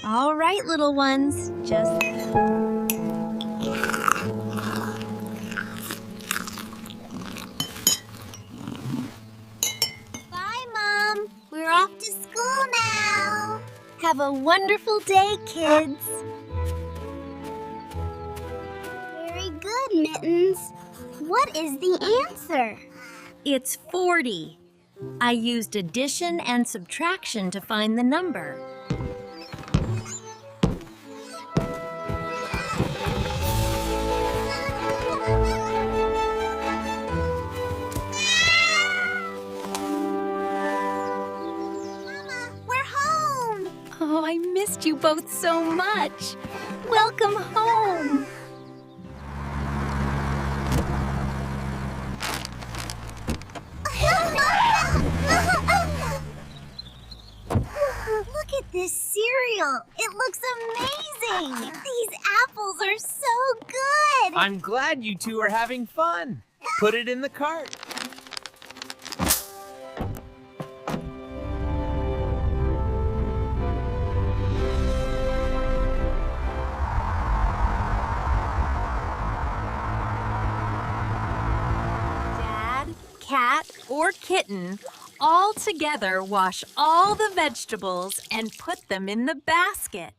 All right, little ones, just... Bye, Mom. We're off to school now. Have a wonderful day, kids. Very good, Mittens. What is the answer? It's 40. I used addition and subtraction to find the number. Mama, we're home. Oh, I missed you both so much. Welcome home. Look at this cereal. It looks amazing. These apples are so good. I'm glad you two are having fun. Put it in the cart. Dad, cat, or kitten all together wash all the vegetables and put them in the basket.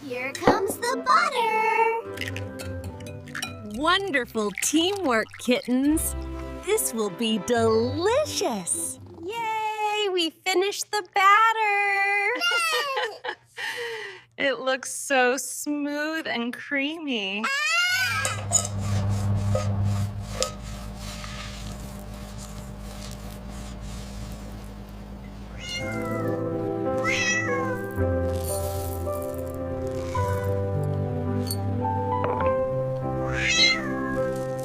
Here comes the butter. Wonderful teamwork, kittens. This will be delicious. Yay, we finished the batter. It looks so smooth and creamy.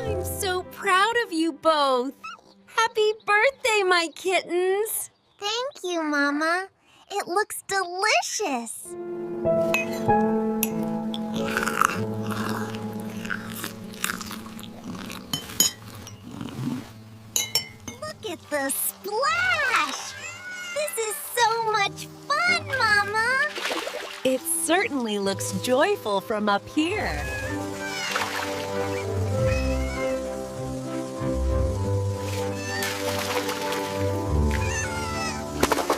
I'm so proud of you both. Happy birthday, my kittens. Thank you, Mama. It looks delicious. Look at the splash. This is so much fun, Mama. It certainly looks joyful from up here.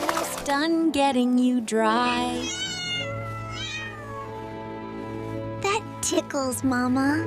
Almost done getting you dry. That tickles, Mama.